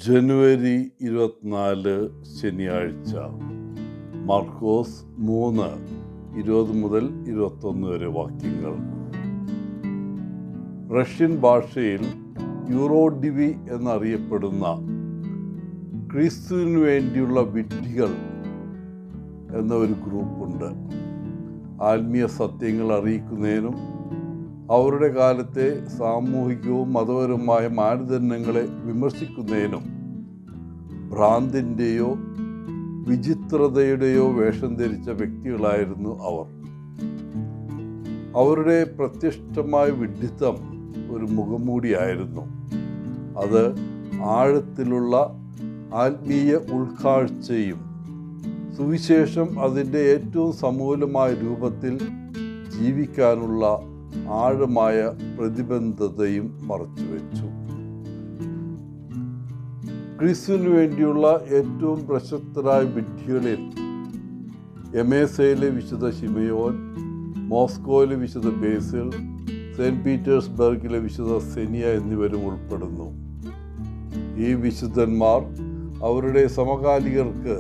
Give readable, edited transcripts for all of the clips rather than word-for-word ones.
ജനുവരി 24 ശനിയാഴ്ച. മാർക്കോസ് 3:20 മുതൽ 21 വരെ വാക്യങ്ങൾ. റഷ്യൻ ഭാഷയിൽ യൂറോഡിവി എന്നറിയപ്പെടുന്ന ക്രിസ്തുവിന് വേണ്ടിയുള്ള വിഡ്ഢികൾ എന്ന ഒരു ഗ്രൂപ്പുണ്ട്. ആത്മീയ സത്യങ്ങൾ അറിയിക്കുന്നതിനും അവരുടെ കാലത്തെ സാമൂഹികവും മതപരവുമായ മാനദണ്ഡങ്ങളെ വിമർശിക്കുന്നതിനും ഭ്രാന്തിൻ്റെയോ വിചിത്രതയുടെയോ വേഷം ധരിച്ച വ്യക്തികളായിരുന്നു അവർ. അവരുടെ പ്രത്യക്ഷമായ വിഡ്ഢിത്തം ഒരു മുഖംമൂടിയായിരുന്നു. അത് ആഴത്തിലുള്ള ആത്മീയ ഉൾക്കാഴ്ചയും സുവിശേഷം അതിൻ്റെ ഏറ്റവും സമൂലമായ രൂപത്തിൽ ജീവിക്കാനുള്ള ആഴമായ പ്രതിബദ്ധതയും മറച്ചുവെച്ചു. ക്രിസ്തുവിന് വേണ്ടിയുള്ള ഏറ്റവും പ്രശസ്തരായ വിഡ്ഢികളിൽ എമേസയിലെ വിശുദ്ധ ശിമയോൻ, മോസ്കോയിലെ വിശുദ്ധ ബേസിൽ, സെയിൻറ്റ് പീറ്റേഴ്സ്ബർഗിലെ വിശുദ്ധ സെനിയ എന്നിവരും ഉൾപ്പെടുന്നു. ഈ വിശുദ്ധന്മാർ അവരുടെ സമകാലികർക്ക്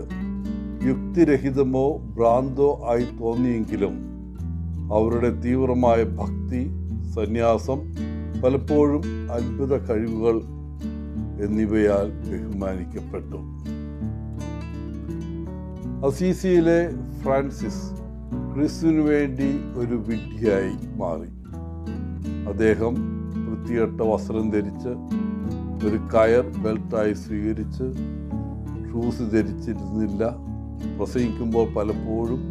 യുക്തിരഹിതമോ ഭ്രാന്തോ ആയി തോന്നിയെങ്കിലും അവരുടെ തീവ്രമായ ഭക്തി, സന്യാസം, പലപ്പോഴും അത്ഭുത കഴിവുകൾ എന്നിവയാൽ ബഹുമാനിക്കപ്പെട്ടു. അസീസിയിലെ ഫ്രാൻസിസ് ക്രിസ്തുവിനു വേണ്ടി ഒരു വിഡ്ഢിയായി മാറി. അദ്ദേഹം വൃത്തികെട്ട വസ്ത്രം ധരിച്ച്, ഒരു കയർ ബെൽറ്റായി സ്വീകരിച്ച്, ഷൂസ് ധരിച്ചിരുന്നില്ല. പ്രസംഗിക്കുമ്പോൾ പലപ്പോഴും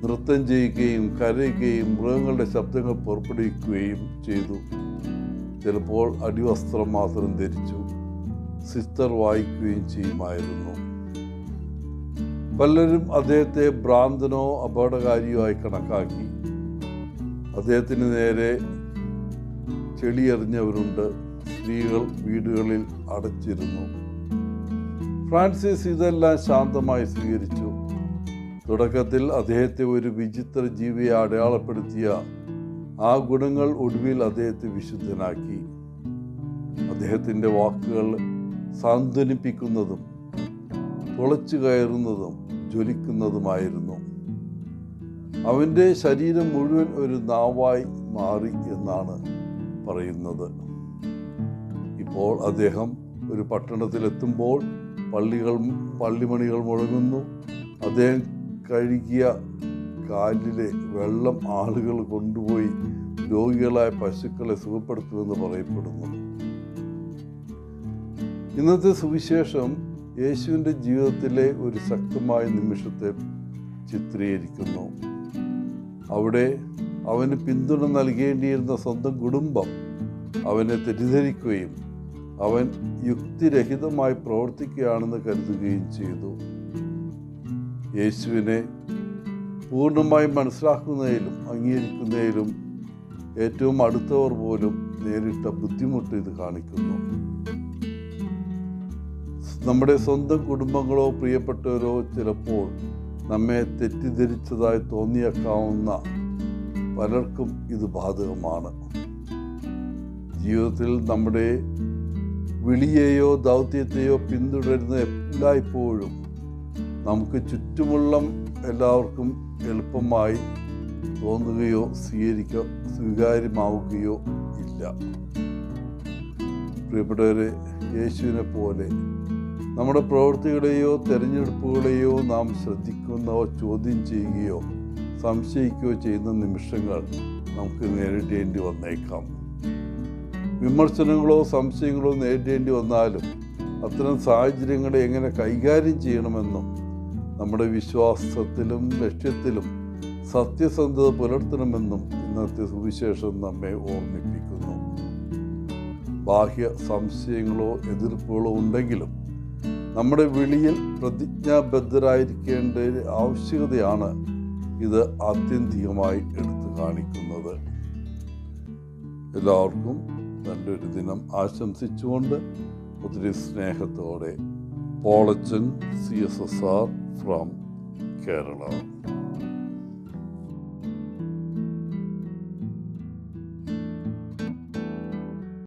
നൃത്തം ചെയ്യുകയും കരയുകയും മൃഗങ്ങളുടെ ശബ്ദങ്ങൾ പുറപ്പെടുവിക്കുകയും ചെയ്തു. ചിലപ്പോൾ അടിവസ്ത്രം മാത്രം ധരിച്ചു സിസ്റ്റർ വായിക്കുകയും ചെയ്യുമായിരുന്നു. പലരും അദ്ദേഹത്തെ ഭ്രാന്തനോ അപകടകാരിയോ ആയി കണക്കാക്കി. അദ്ദേഹത്തിന് നേരെ ചെളിയെറിഞ്ഞവരുണ്ട്. സ്ത്രീകൾ വീടുകളിൽ അടച്ചിരുന്നു. ഫ്രാൻസിസ് ഇതെല്ലാം ശാന്തമായി സ്വീകരിച്ചു. തുടക്കത്തിൽ അദ്ദേഹത്തെ ഒരു വിചിത്ര ജീവിയെ അടയാളപ്പെടുത്തിയ ആ ഗുണങ്ങൾ ഒടുവിൽ അദ്ദേഹത്തെ വിശുദ്ധനാക്കി. അദ്ദേഹത്തിൻ്റെ വാക്കുകൾ സാന്ത്വനിപ്പിക്കുന്നതും തുളച്ചു കയറുന്നതും ജ്വലിക്കുന്നതുമായിരുന്നു. അവൻ്റെ ശരീരം മുഴുവൻ ഒരു നാവായി മാറി എന്നാണ് പറയുന്നത്. ഇപ്പോൾ അദ്ദേഹം ഒരു പട്ടണത്തിലെത്തുമ്പോൾ പള്ളിമണികൾ മുഴങ്ങുന്നു. അദ്ദേഹം കഴുകിയ കാലിലെ വെള്ളം ആളുകൾ കൊണ്ടുപോയി രോഗികളായ പശുക്കളെ സുഖപ്പെടുത്തുമെന്ന് പറയപ്പെടുന്നു. ഇന്നത്തെ സുവിശേഷം യേശുവിൻ്റെ ജീവിതത്തിലെ ഒരു ശക്തമായ നിമിഷത്തെ ചിത്രീകരിക്കുന്നു. അവിടെ അവന് പിന്തുണ നൽകേണ്ടിയിരുന്ന സ്വന്തം കുടുംബം അവനെ തെറ്റിദ്ധരിക്കുകയും അവൻ യുക്തിരഹിതമായി പ്രവർത്തിക്കുകയാണെന്ന് കരുതുകയും ചെയ്തു. യേശുവിനെ പൂർണ്ണമായും മനസ്സിലാക്കുന്നതിലും അംഗീകരിക്കുന്നതിലും ഏറ്റവും അടുത്തവർ പോലും നേരിട്ട ബുദ്ധിമുട്ട് ഇത് കാണിക്കുന്നു. നമ്മുടെ സ്വന്തം കുടുംബങ്ങളോ പ്രിയപ്പെട്ടവരോ ചിലപ്പോൾ നമ്മെ തെറ്റിദ്ധരിച്ചതായി തോന്നിയേക്കാവുന്ന പലർക്കും ഇത് ബാധകമാണ്. ജീവിതത്തിൽ നമ്മുടെ വിളിയെയോ ദൗത്യത്തെയോ പിന്തുടരുന്ന എല്ലായ്പ്പോഴും നമുക്ക് ചുറ്റുമുള്ള എല്ലാവർക്കും എളുപ്പമായി തോന്നുകയോ സ്വീകാര്യമാവുകയോ ഇല്ല. പ്രിയപ്പെട്ടവരെ, യേശുവിനെ പോലെ നമ്മുടെ പ്രവൃത്തികളെയോ തിരഞ്ഞെടുപ്പുകളെയോ നാം ശ്രദ്ധിക്കുന്നോ ചോദ്യം ചെയ്യുകയോ സംശയിക്കുകയോ ചെയ്യുന്ന നിമിഷങ്ങൾ നമുക്ക് നേരിടേണ്ടി വന്നേക്കാം. വിമർശനങ്ങളോ സംശയങ്ങളോ നേരിടേണ്ടി വന്നാലും അത്തരം സാഹചര്യങ്ങളെ എങ്ങനെ കൈകാര്യം ചെയ്യണമെന്നും നമ്മുടെ വിശ്വാസത്തിലും ലക്ഷ്യത്തിലും സത്യസന്ധത പുലർത്തണമെന്നും ഇന്നത്തെ സുവിശേഷം നമ്മെ ഓർമ്മിപ്പിക്കുന്നു. ബാഹ്യ സംശയങ്ങളോ എതിർപ്പുകളോ ഉണ്ടെങ്കിലും നമ്മുടെ വിളിയിൽ പ്രതിജ്ഞാബദ്ധരായിരിക്കേണ്ട ആവശ്യകതയാണ് ഇത് ആത്യന്തികമായി എടുത്തു കാണിക്കുന്നത്. എല്ലാവർക്കും നല്ലൊരു ദിനം ആശംസിച്ചുകൊണ്ട് ഒത്തിരി സ്നേഹത്തോടെ പോളച്ചൻ CSSR from Kerala.